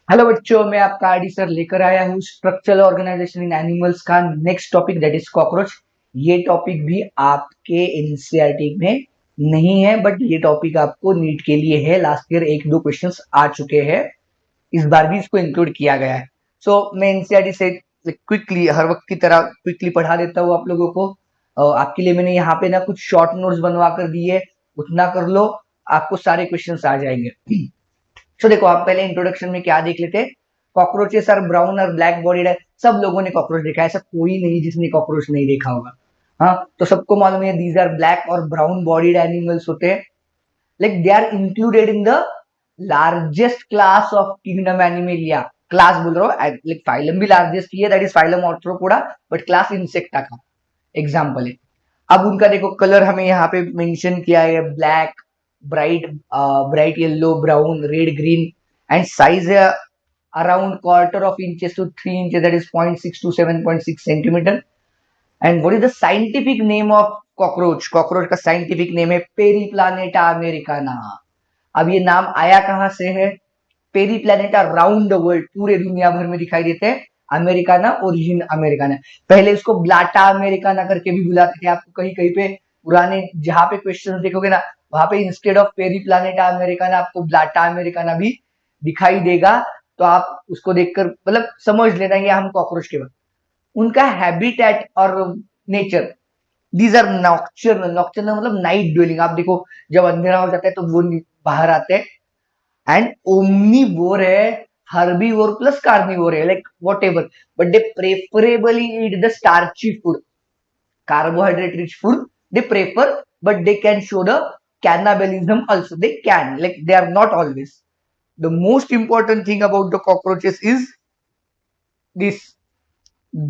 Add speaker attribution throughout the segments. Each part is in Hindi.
Speaker 1: हेलो बच्चों, मैं आपका आरडी सर लेकर आया हूँ स्ट्रक्चरल ऑर्गेनाइजेशन इन एनिमल्स का next topic that is cockroach. ये टॉपिक भी आपके एनसीईआरटी में नहीं है, बट ये टॉपिक आपको नीट के लिए है। लास्ट ईयर एक दो क्वेश्चंस आ चुके हैं, इस बार भी इसको इंक्लूड किया गया है। मैं एनसीईआरटी से क्विकली हर वक्त की तरह क्विकली पढ़ा देता हूँ आप लोगों को। आपके लिए मैंने यहाँ पे ना कुछ शॉर्ट नोट्स बनवा कर दिए, उतना कर लो, आपको सारे क्वेश्चंस आ जाएंगे। देखो, आप पहले इंट्रोडक्शन में क्या देख लेते। कॉकरोचेस आर ब्राउन और ब्लैक बॉडीड है। सब लोगों ने कॉकरोच देखा है, ऐसा कोई नहीं जिसने कॉकरोच नहीं देखा होगा। हाँ, तो सबको मालूम है दीज आर ब्लैक और ब्राउन बॉडीड एनिमल्स होते हैं। Like they are included in the largest class of kingdom Animalia. Class बोल रहा हूँ, लाइक फाइलम भी लार्जेस्ट ही है, that is phylum Arthropoda, but class Insecta का एग्जाम्पल है। अब उनका देखो कलर हमें यहाँ पे मेंशन किया है, black, bright bright yellow, brown, red, green, and size है around quarter of inches to 3 inches, that is 0.6 to 7.6 centimetre. And what is the scientific name of cockroach? Cockroach का साइंटिफिक नेम है पेरीप्लानेटा अमेरिकाना। अब ये नाम आया कहां से है? पेरीप्लानेटा राउंड द वर्ल्ड, पूरे दुनिया भर में दिखाई देते हैं। Americana, origin Americana. पहले इसको ब्लाटा अमेरिकाना करके भी बुलाते थे। आपको कहीं कहीं पे पुराने जहां पे क्वेश्चन देखोगे ना, वहां पे इंस्टेड ऑफ पेरीप्लानेटा अमेरिकाना आपको ब्लाटा अमेरिकाना भी दिखाई देगा। तो आप उसको देखकर मतलब समझ लेना ये हम कॉकरोच के बाद। उनका हैबिटेट और nature, these are nocturnal. Nocturnal मतलब नाइट ड्वेलिंग। आप देखो, जब अंधेरा हो जाता है तो वो बाहर आते हैं। एंड ओमनीवोर है, हर्बीवोर प्लस कार्निवोर है, like what ever, but they preferably eat the starchy food, carbohydrate rich food they prefer, but they can show the cannibalism also. They can, like they are not always. The most important thing about the cockroaches is this: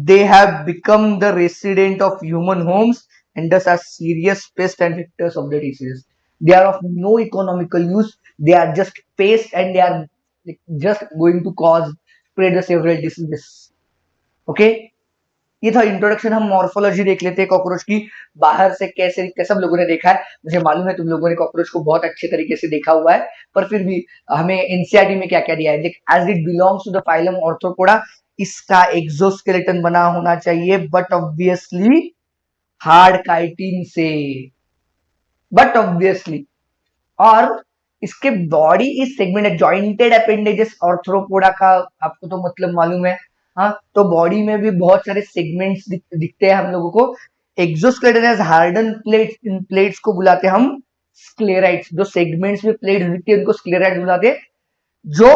Speaker 1: they have become the resident of human homes and thus are serious pests and vectors of the disease. They are of no economical use. They are just pests and they are like, just going to cause spread the several diseases. Okay, ये था इंट्रोडक्शन। हम मॉर्फोलॉजी देख लेते हैं कॉकरोच की, बाहर से कैसे दिखते हैं। सब लोगों ने देखा है, मुझे मालूम है तुम लोगों ने कॉकरोच को बहुत अच्छे तरीके से देखा हुआ है, पर फिर भी हमें एनसीईआरटी में क्या क्या दिया है देख। As it belongs to the phylum Arthropoda, इसका एक्सोस्केलेटन बना होना चाहिए, बट ऑब्वियसली हार्ड काइटिन से, बट ऑब्वियसली। और इसके body is segmented, jointed appendages Arthropoda का आपको तो मतलब मालूम है। हाँ, तो बॉडी में भी बहुत सारे सेगमेंट्स दिखते हैं हम लोगों को। एक्सोस्केलेटन एज हार्डन प्लेट्स, इन प्लेट्स को बुलाते हैं हम स्क्लेराइट्स। जो सेगमेंट्स में प्लेट्स दिखती है उनको स्क्लेराइट्स बुलाते हैं। जो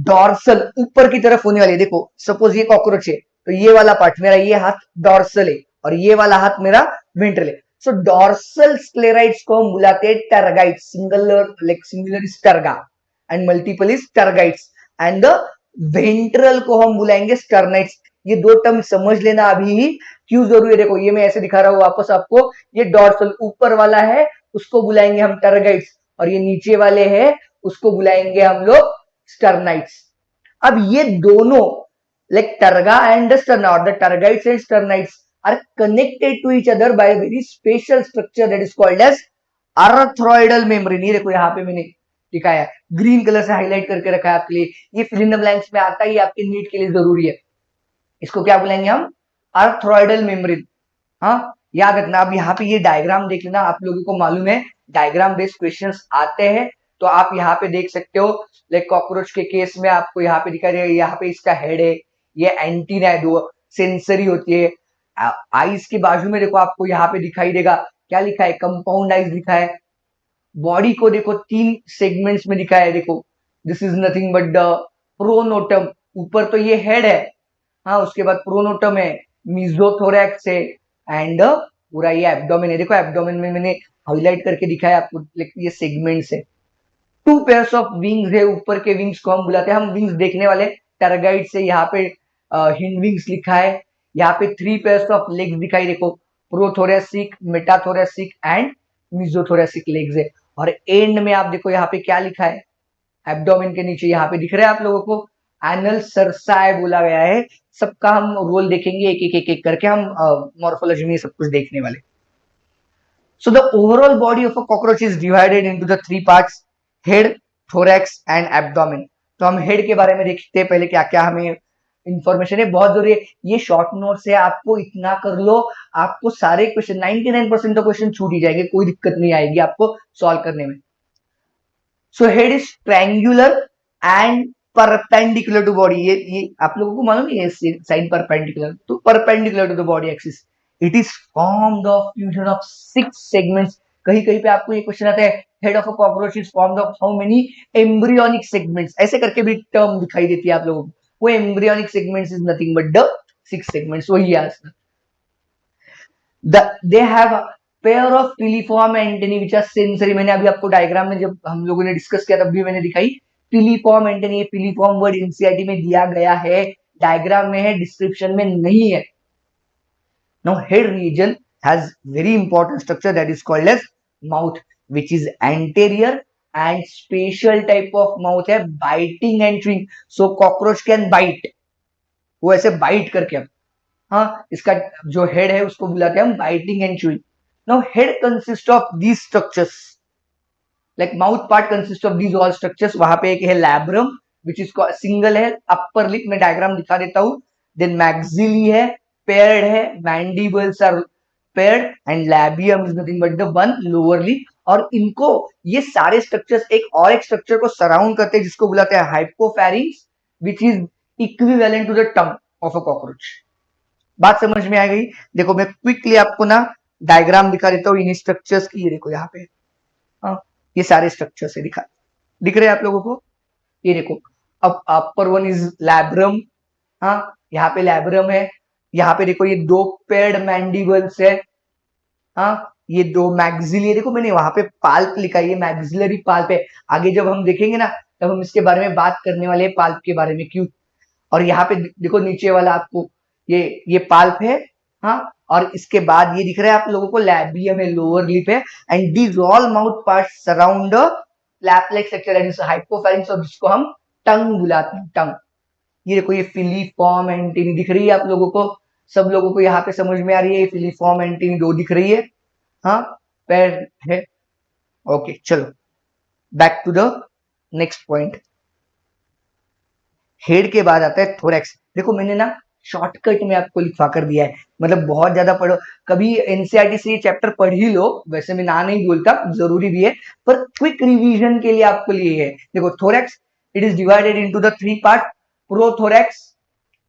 Speaker 1: डॉर्सल ऊपर की तरफ होने वाली है, देखो सपोज ये कॉकरोच है, तो ये वाला पार्ट मेरा, ये हाथ डॉर्सल है और ये वाला हाथ मेरा वेंट्रल है। सो डॉर्सल स्क्लेराइट्स को हम बुलाते हैं tergites, singular is terga and multiple is tergites, and the ventral को हम बुलाएंगे स्टर्नाइट्स। ये दो टर्म समझ लेना अभी ही क्यों जरूरी है। देखो ये मैं ऐसे दिखा रहा हूं वापस आपको, ये डॉर्सल ऊपर वाला है, उसको बुलाएंगे हम टर्गाइट्स, और ये नीचे वाले हैं उसको बुलाएंगे हम लोग स्टर्नाइट्स। अब ये दोनों लाइक टर्गा एंड स्टर्ना, और the tergites and sternites are connected to each other by a very special structure that is called as arthroidal membrane। ये देखो यहाँ पे मैंने दिखाया है, ग्रीन कलर से हाईलाइट करके रखा है आपके लिए। ये फिल इन द ब्लैंक्स में आता ही आपके नीट के लिए जरूरी है। इसको क्या बुलाएंगे हम? अर्थ्रॉइडल मेम्ब्रेन। हाँ, याद रखना। अब यहाँ पे ये डायग्राम देख लेना, आप लोगों को मालूम है डायग्राम बेस्ड क्वेश्चंस आते हैं, तो आप यहाँ पे देख सकते हो। लाइक कॉकरोच के केस में आपको यहाँ पे दिखाई देगा, यहाँ पे इसका हेड है, ये एंटीना है, दो सेंसरी होती है। आईज के बाजू में देखो आपको यहाँ पे दिखाई देगा क्या लिखा है, कंपाउंड आईज लिखा है। बॉडी को देखो तीन सेगमेंट्स में दिखा है, देखो this is nothing but the pronotum. ऊपर तो ये हेड है, हाँ, उसके बाद प्रोनोटम है, मीजोथोरैक्स है, एंड पूरा ये एब्डोमेन है। देखो एब्डोमेन में मैंने हाईलाइट करके दिखाया आपको, ये सेगमेंट्स है। टू पेयर्स ऑफ विंग्स है, ऊपर के विंग्स को हम बुलाते हैं, हम विंग्स देखने वाले टर्गाइड से। यहाँ पे हिंड विंग्स लिखा है। यहाँ पे 3 पेयर्स ऑफ लेग्स दिखाई, देखो प्रोथोरेसिक, मेटाथोरेसिक एंड मिजोथोरेसिक लेग्स है। और एंड में आप देखो यहाँ पे क्या लिखा है, एब्डोमेन के नीचे यहाँ पे दिख रहा है आप लोगों को, एनल सरसाए बोला गया है। सबका हम रोल देखेंगे एक एक करके, हम मॉर्फोलॉजी में सब कुछ देखने वाले। So the overall body of a cockroach is divided into the 3 parts: head, thorax and abdomen. तो हम हेड के बारे में देखते हैं पहले क्या क्या हमें इंफॉर्मेशन है, बहुत जरूरी है। ये शॉर्ट नोट्स है, आपको इतना कर लो, आपको सारे क्वेश्चन 99% तो क्वेश्चन छूट ही जाएंगे, कोई दिक्कत नहीं आएगी आपको सॉल्व करने में। So head is triangular and perpendicular to body. ये आप लोगों को मालूम है साइन परपेंडिकुलर, तो perpendicular to the body axis. It is formed of fusion of 6 segments. कहीं कहीं पे आपको ये क्वेश्चन आता है, head of a cockroach is formed of how many embryonic segments, ऐसे करके भी टर्म दिखाई देती है आप लोगों को। वो embryonic segments is nothing but the 6 segments, वही है answer. They have pair of piliform antennae which are sensory. मैंने अभी आपको डायग्राम में जब हम लोगों ने डिस्कस किया तब भी मैंने दिखाई पिलीफॉर्म एंटेनी। पिलीफॉर्म वर्ड एनसीईआरटी में दिया गया है, डायग्राम में है, डिस्क्रिप्शन में नहीं है। Now head region has very important structure that is called as mouth, which is anterior and special type of mouth है, biting and chewing. So cockroach can bite, वो ऐसे बाइट करके, हाँ, इसका जो हेड है उसको बुलाते हैं हम biting and chewing. Now head consist of these structures, like mouth part consist of these all structures. वहां पे एक है लैब्रम विच इज सिंगल है, अपर लिप में डायग्राम दिखा देता हूं। देन मैक्सिली है, पेयर्ड है, mandibles are paired and labium is nothing but the one lower lip. और इनको ये सारे स्ट्रक्चर्स एक और एक स्ट्रक्चर को सराउंड करते हैं जिसको बुलाते हैं hypopharynx, which is equivalent to the tongue of a cockroach. बात समझ में आ गई? देखो मैं क्विकली आपको ना डायग्राम दिखा देता हूँ इन स्ट्रक्चर्स की। ये देखो यहाँ पे, हाँ, ये सारे स्ट्रक्चर्स है, दिख रहे हैं आप लोगों को? ये देखो, अब अपर वन इज लैब्रम, हाँ, यहाँ पे लैब्रम है। यहाँ पे देखो ये 2 पेयर्ड मैंडिबल्स है, हाँ, ये 2 मैक्सिली है। देखो मैंने वहां पे पाल्प लिखा है, ये मैक्सिलरी पाल्प है। आगे जब हम देखेंगे ना तब हम इसके बारे में बात करने वाले हैं, पाल्प के बारे में, क्यों। और यहाँ पे देखो नीचे वाला आपको ये पाल्प है, हाँ, और इसके बाद ये दिख रहा है आप लोगों को लैबियम है, लोअर लिप है, and these all mouth parts surround flap like structure that is hypopharynx, और जिसको हम टंग बुलाते हैं, टंग। ये देखो ये फिलीफॉर्म एंटीनी दिख रही है आप लोगों को, सब लोगों को यहाँ पे समझ में आ रही है, ये फिलीफॉर्म एंटीनी 2 दिख रही है, हाँ, पैर है। ओके चलो back to the next point. Head के बाद आता है थोरैक्स। देखो मैंने ना शॉर्टकट में आपको लिखवा कर दिया है, मतलब बहुत ज्यादा पढ़ो, कभी एनसीईआरटी से ये चैप्टर पढ़ ही लो, वैसे मैं ना नहीं बोलता, जरूरी भी है, पर क्विक रिवीजन के लिए आपको लिए है। देखो thorax, it is divided into the 3 part, prothorax,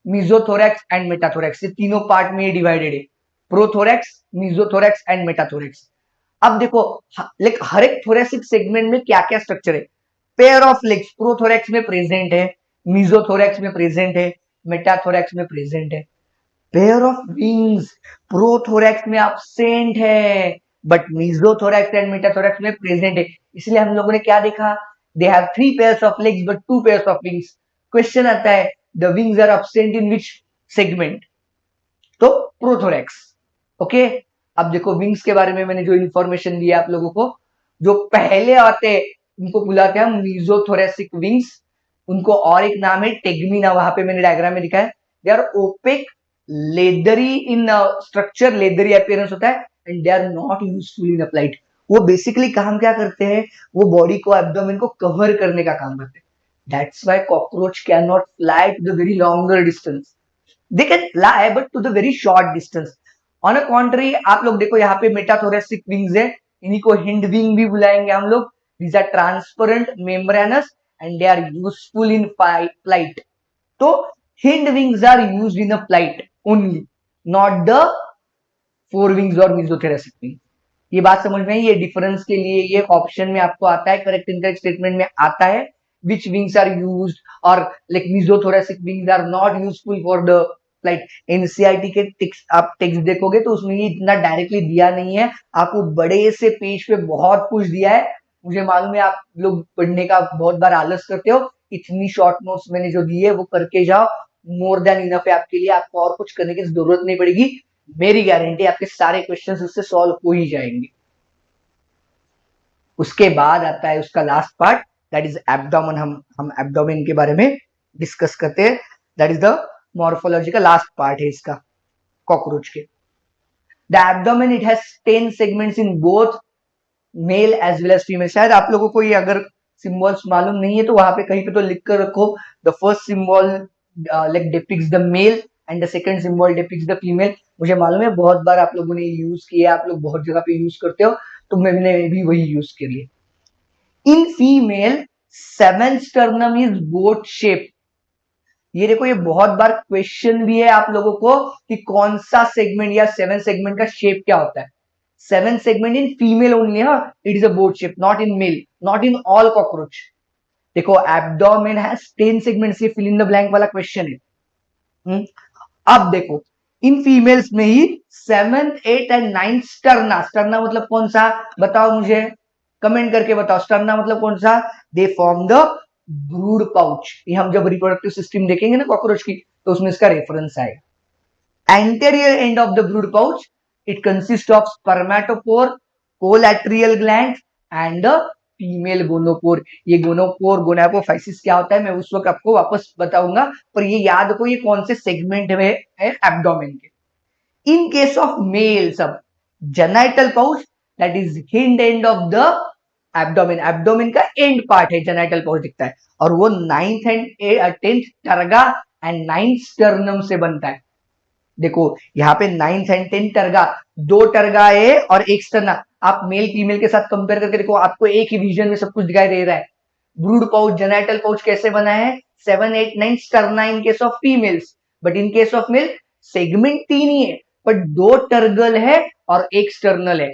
Speaker 1: mesothorax and metathorax. ये तीनों पार्ट में ये डिवाइडेड है, प्रोथोरैक्स, मीजोथोरैक्स एंड मेटाथोरैक्स। अब देखो लाइक हर एक थोरेसिक सेगमेंट में क्या क्या स्ट्रक्चर है। पेयर ऑफ लेग्स प्रोथोरैक्स में प्रेजेंट है, मीजोथोरैक्स में प्रेजेंट है, मेटाथोरैक्स में प्रेजेंट है। पेयर ऑफ विंग्स प्रोथोरैक्स में एब्सेंट है, बट मीजोथोरैक्स एंड मेटाथोरैक्स में प्रेजेंट है। इसलिए हम लोगों ने क्या देखा, they have 3 pairs of legs but 2 pairs of wings. Question आता है the wings are absent in which segment, तो प्रोथोरैक्स। ओके, अब देखो विंग्स के बारे में मैंने जो इंफॉर्मेशन दिया आप लोगों को, जो पहले आते हैं उनको बुलाते हैं मीजोथोरेसिक विंग्स। उनको और एक नाम है टेगमिना, वहां पे मैंने डायग्राम में लिखा है। They are opaque, leathery in structure, leathery appearance होता है, and they are not useful in flight. वो बेसिकली काम क्या करते हैं, वो बॉडी को, एब्डोमेन को कवर करने का काम करते हैं। That's why cockroach can not fly to the very longer distance, they can fly but to the very short distance. On a contrary आप लोग देखो यहाँ पे मेटाथोरेसिक विंग्स है, इन्हीं को हिंड विंग भी बुलाएंगे हम लोग। These are transparent membranous and they are useful in flight. तो hind wings are used in a flight only, not the fore wings और मीजोथोरेसिक विंग। ये बात समझ में आई? ये डिफरेंस के लिए ये ऑप्शन में आपको आता है, करेक्ट इनकरेक्ट स्टेटमेंट में आता है, which wings are used, और like mesothoracic wings are not useful for the flight। NCERT के टेक्स्ट आप टेक्स्ट देखोगे तो उसमें ये इतना डायरेक्टली दिया नहीं है, आपको बड़े से पेज पे बहुत कुछ दिया है। मुझे मालूम है आप लोग पढ़ने का बहुत बार आलस करते हो, इतनी शॉर्ट नोट्स मैंने जो दी है वो करके जाओ, मोर देन इनफ है आपके लिए, आपको और कुछ करने की जरूरत नहीं पड़ेगी, मेरी गारंटी, आपके सारे क्वेश्चंस उससे सॉल्व हो ही जाएंगे। उसके बाद आता है उसका last part, that is abdomen. हम एब्डोमेन के बारे में डिस्कस करते हैं, दैट इज द मॉर्फोलॉजी का लास्ट पार्ट है इसका, कॉकरोच के। The abdomen it has 10 segments in both male as well as female. शायद आप लोगों को ये अगर सिंबल्स मालूम नहीं है तो वहां पे कहीं पे तो लिख कर रखो, the first symbol like depicts the male and the second symbol depicts the female. मुझे मालूम है बहुत बार आप लोगों ने यूज किया, आप लोग बहुत जगह पे यूज करते हो, तो मैंने भी वही यूज कर लिया। In female seven sternum is boat shape. ये देखो, ये बहुत बार क्वेश्चन भी है आप लोगों को कि कौन सा सेगमेंट या सेवन सेगमेंट का शेप क्या होता है। Seven segment in female only, हाँ, it is a boat shape, not in male, not in all cockroach. देखो एब्डोमेन हैज 10 सेगमेंट्स, ये फिल इन द ब्लैंक वाला क्वेश्चन है। अब देखो इन फीमेल्स में ही 7, 8 एंड 9 स्टर्ना। स्टर्ना मतलब कौन सा, बताओ मुझे, कमेंट करके बताओ स्टर्ना मतलब कौन सा। They form the brood pouch. ये हम जब रिप्रोडक्टिव सिस्टम देखेंगे ना कॉकरोच की, तो उसमें इसका रेफरेंस आएगा। Anterior end of the brood pouch, it consist of spermatopore, collaterial gland and female gonopore. ये गोनोपोर गोनापोफाइसिस क्या होता है मैं उस वक्त आपको वापस बताऊंगा, पर ये याद रखो ये कौन से सेगमेंट में है एब्डोमेन के। इन केस ऑफ मेल सब genital pouch, that is hind and of the abdomen. Abdomen का एंड पार्ट है जेनाइटल पाउच दिखता है, और वो 9th and 10th टर्गा and 9th sternum से बनता है। देखो यहाँ पे 9th एंड 10th टर्गा, 2 टर्गा है और 1 स्टर्ना। आप मेल फीमेल के साथ कंपेयर करके देखो, आपको एक ही विजन में सब कुछ दिखाई दे रहा है। ब्रूड पाउच जेनाइटल पाउच कैसे बना है, 7, 8, 9 sterna in case of females, but in case of male segment 3 ही है, बट 2 टर्गल है और 1 स्टर्नल है।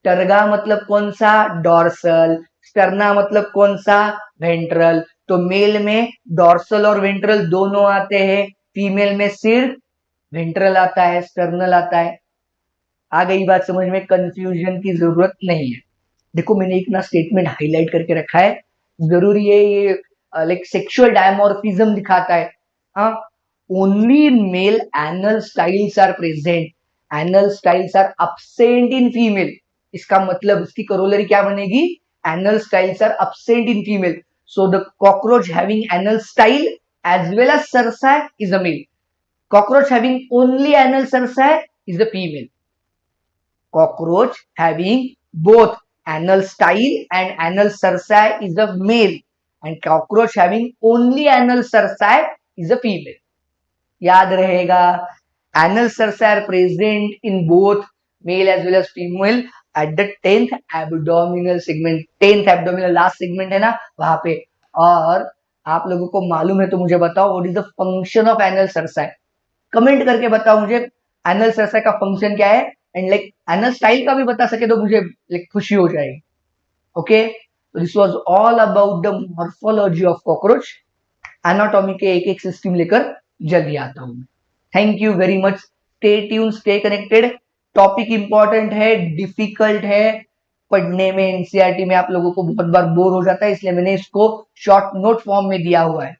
Speaker 1: टर्गा मतलब कौन सा, डॉर्सल। स्टर्ना मतलब कौन सा, वेंट्रल। तो मेल में डॉर्सल और वेंट्रल दोनों आते हैं, फीमेल में सिर्फ वेंट्रल आता है, स्टर्नल आता है। आ गई बात समझ में, कंफ्यूजन की जरूरत नहीं है। देखो मैंने एक ना स्टेटमेंट हाईलाइट करके रखा है, जरूरी है ये, लाइक सेक्सुअल डायमॉर्फिज्म दिखाता है। हाँ, only male anal styles are present, anal styles are absent in female. इसका मतलब इसकी करोलरी क्या बनेगी, anal styles are absent in female, so the cockroach having anal style as well as cerci is a male. Cockroach having only anal cerci is the female. Cockroach having both anal style and anal cerci is the male. And cockroach having only anal cerci is the female. याद रहेगा, anal cerci are present in both male as well as female at the 10th abdominal segment. 10th abdominal last segment है ना वहां पे। और आप लोगों को मालूम है तो मुझे बताओ, what is the function of anal cerci। Comment करके बताओ मुझे एनल सर्सा का फंक्शन क्या है, एंड लाइक एनल स्टाइल का भी बता सके तो मुझे लाइक खुशी हो जाएगी। Okay, this was all about the morphology of cockroach. Anatomy के एक एक सिस्टम लेकर जल्दी आता हूं। Thank you very much, stay tune, stay connected. Topic important है, डिफिकल्ट है, पढ़ने में एनसीईआरटी में आप लोगों को बहुत बार बोर हो जाता है, इसलिए मैंने इसको शॉर्ट नोट फॉर्म में दिया हुआ है।